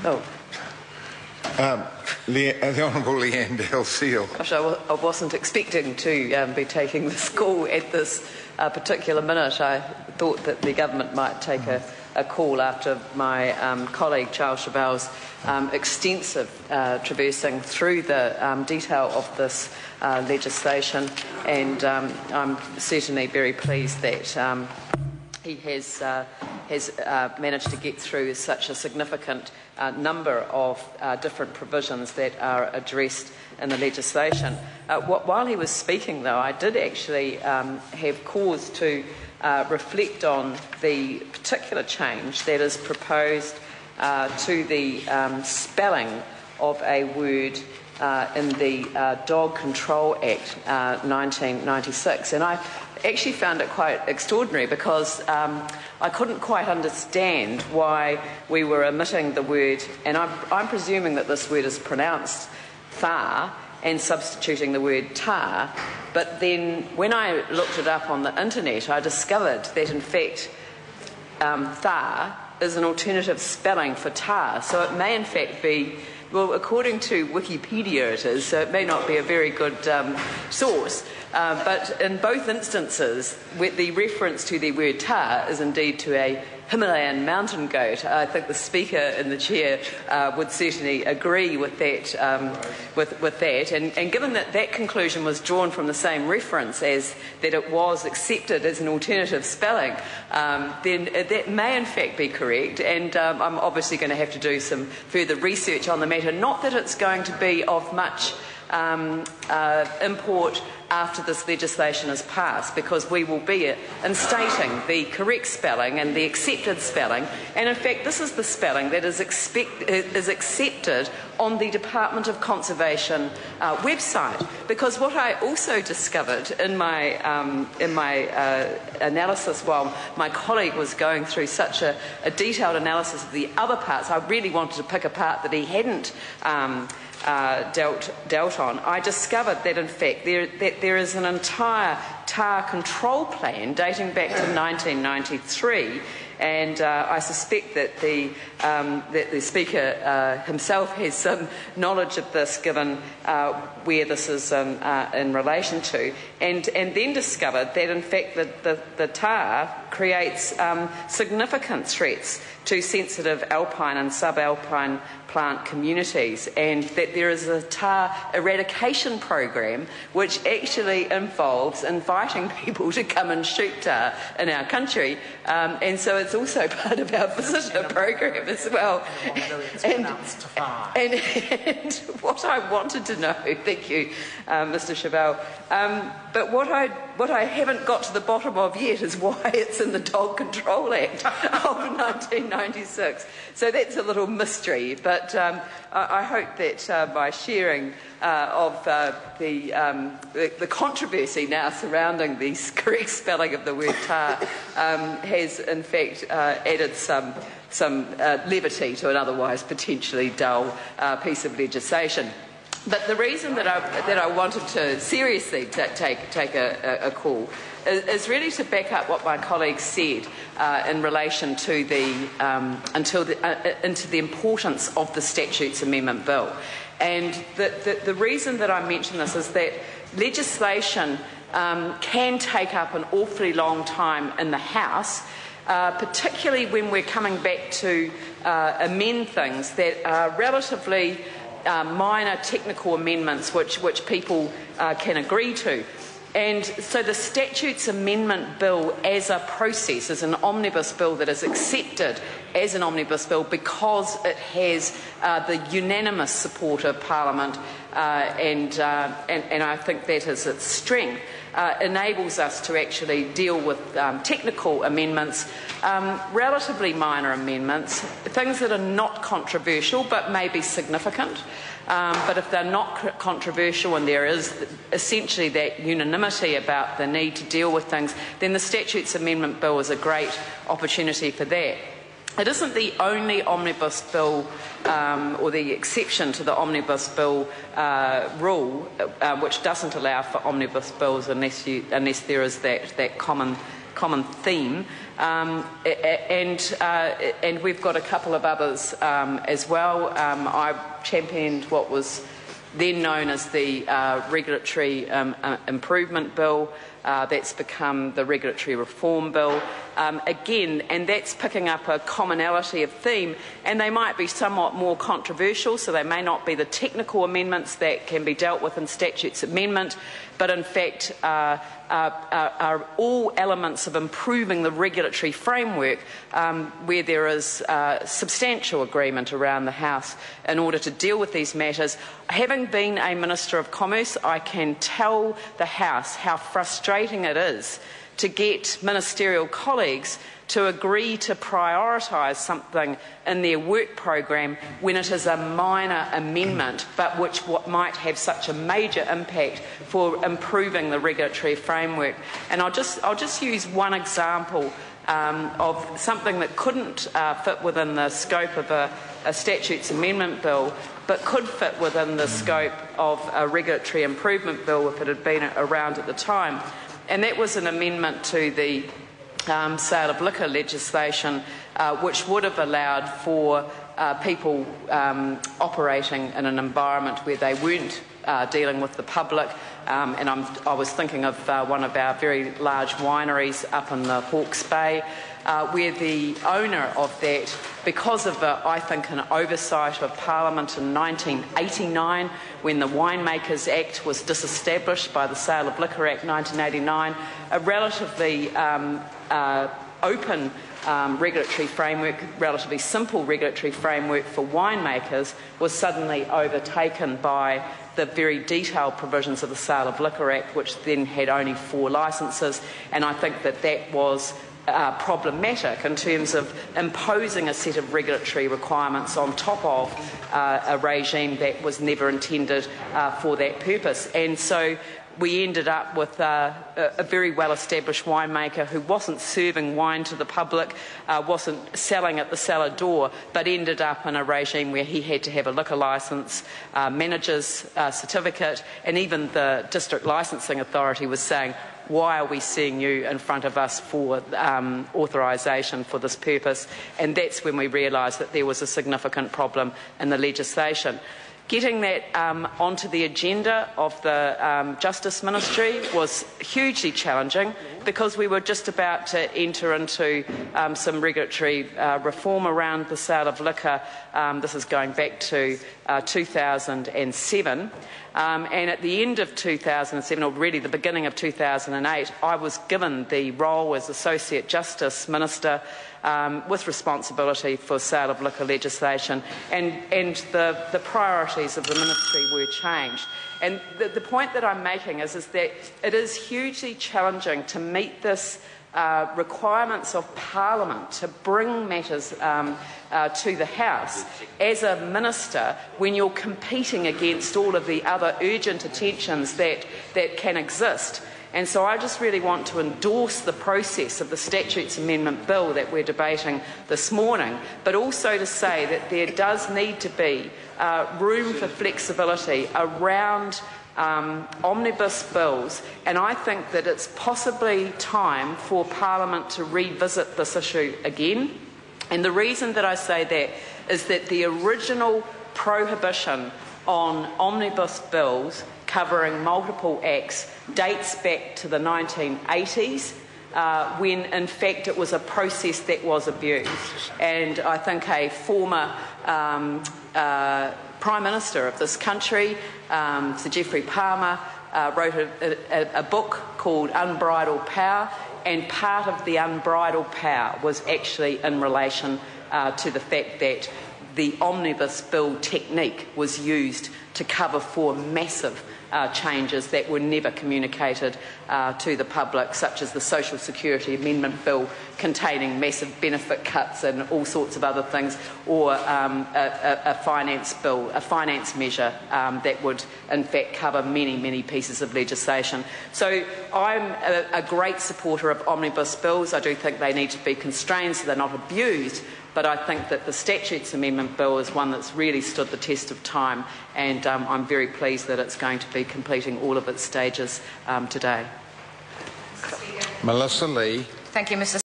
Oh. The Honourable Leanne Dale-Seal. Gosh, I wasn't expecting to be taking this call at this particular minute. I thought that the government might take a call after my colleague Charles Chauvel's extensive traversing through the detail of this legislation, and I'm certainly very pleased that he has managed to get through such a significant number of different provisions that are addressed in the legislation. While he was speaking, though, I did actually have cause to reflect on the particular change that is proposed to the spelling of a word in the Dog Control Act 1996. And I actually found it quite extraordinary because I couldn't quite understand why we were omitting the word, and I'm presuming that this word is pronounced thar, and substituting the word tar. But then when I looked it up on the internet, I discovered that in fact thar is an alternative spelling for tar. So it may in fact be, well, according to Wikipedia it is, so it may not be a very good source. But in both instances, the reference to the word tar is indeed to a Himalayan mountain goat. I think the Speaker in the chair would certainly agree with that. With that, and given that that conclusion was drawn from the same reference as that it was accepted as an alternative spelling, then that may in fact be correct. And I'm obviously going to have to do some further research on the matter. Not that it's going to be of much import after this legislation is passed, because we will be instating the correct spelling and the accepted spelling, and in fact this is the spelling that is accepted on the Department of Conservation website. Because what I also discovered in my analysis while my colleague was going through such a detailed analysis of the other parts, I really wanted to pick a part that he hadn't dealt on. I discovered that in fact there is an entire tar control plan dating back to 1993, and I suspect that the Speaker himself has some knowledge of this, given where this is in relation to, and then discovered that in fact the tar creates significant threats to sensitive alpine and subalpine plant communities, and that there is a tar eradication program which actually involves inviting people to come and shoot tar in our country, and so it's also part of our visitor program as well. And what I wanted to know, thank you, Mr. Chauvel, but what I haven't got to the bottom of yet is why it's in the Dog Control Act of 1996. So that's a little mystery, but I hope that my sharing of the controversy now surrounding the correct spelling of the word tar has in fact added some levity to an otherwise potentially dull piece of legislation. But the reason that I wanted to seriously take a call is really to back up what my colleague said in relation to into the importance of the Statutes Amendment Bill. And the reason that I mention this is that legislation can take up an awfully long time in the House, particularly when we're coming back to amend things that are relatively minor technical amendments which people can agree to. And so the Statutes Amendment Bill as a process is an omnibus bill that is accepted as an omnibus bill because it has the unanimous support of Parliament, and I think that is its strength. Enables us to actually deal with technical amendments, relatively minor amendments, things that are not controversial but may be significant. But if they're not controversial and there is essentially that unanimity about the need to deal with things, then the Statutes Amendment Bill is a great opportunity for that. It isn't the only omnibus bill or the exception to the omnibus bill rule, which doesn't allow for omnibus bills unless there is that common common theme, and we've got a couple of others as well. I championed what was then known as the Regulatory Improvement Bill. That's become the Regulatory Reform Bill. Again, and that's picking up a commonality of theme, and they might be somewhat more controversial, so they may not be the technical amendments that can be dealt with in Statutes Amendment, but in fact are all elements of improving the regulatory framework where there is substantial agreement around the House in order to deal with these matters. Having been a Minister of Commerce, I can tell the House how frustrating it is to get ministerial colleagues to agree to prioritise something in their work programme when it is a minor amendment, but which might have such a major impact for improving the regulatory framework. And I'll just use one example of something that couldn't fit within the scope of a Statutes Amendment Bill, but could fit within the scope of a Regulatory Improvement Bill if it had been around at the time. And that was an amendment to the sale of liquor legislation, which would have allowed for people operating in an environment where they weren't dealing with the public. And I was thinking of one of our very large wineries up in the Hawke's Bay, where the owner of that, because of, I think, an oversight of Parliament in 1989, when the Winemakers Act was disestablished by the Sale of Liquor Act 1989, a relatively open regulatory framework, relatively simple regulatory framework for winemakers, was suddenly overtaken by the very detailed provisions of the Sale of Liquor Act, which then had only 4 licences, and I think that was problematic in terms of imposing a set of regulatory requirements on top of a regime that was never intended for that purpose. And so we ended up with a very well-established winemaker who wasn't serving wine to the public, wasn't selling at the cellar door, but ended up in a regime where he had to have a liquor licence, manager's certificate, and even the District Licensing Authority was saying, why are we seeing you in front of us for authorisation for this purpose? And that's when we realised that there was a significant problem in the legislation. Getting that onto the agenda of the Justice Ministry was hugely challenging because we were just about to enter into some regulatory reform around the sale of liquor. This is going back to 2007. And at the end of 2007, or really the beginning of 2008, I was given the role as Associate Justice Minister with responsibility for sale of liquor legislation, and the priorities of the ministry were changed. And the point that I'm making is that it is hugely challenging to meet this requirements of Parliament to bring matters to the House as a minister when you're competing against all of the other urgent attentions that can exist. And so I just really want to endorse the process of the Statutes Amendment Bill that we're debating this morning, but also to say that there does need to be room for flexibility around omnibus bills, and I think that it's possibly time for Parliament to revisit this issue again. And the reason that I say that is that the original prohibition on omnibus bills covering multiple acts dates back to the 1980s, when in fact it was a process that was abused. And I think a former Prime Minister of this country, Sir Geoffrey Palmer, wrote a book called Unbridled Power, and part of the unbridled power was actually in relation to the fact that the omnibus bill technique was used to cover for massive changes that were never communicated to the public, such as the Social Security Amendment Bill containing massive benefit cuts and all sorts of other things, or a finance bill, a finance measure that would in fact cover many, many pieces of legislation. So I'm a great supporter of omnibus bills. I do think they need to be constrained so they're not abused, but I think that the Statutes Amendment Bill is one that's really stood the test of time, and I'm very pleased that it's going to be completing all of its stages today. Melissa Lee. Thank you, Mr.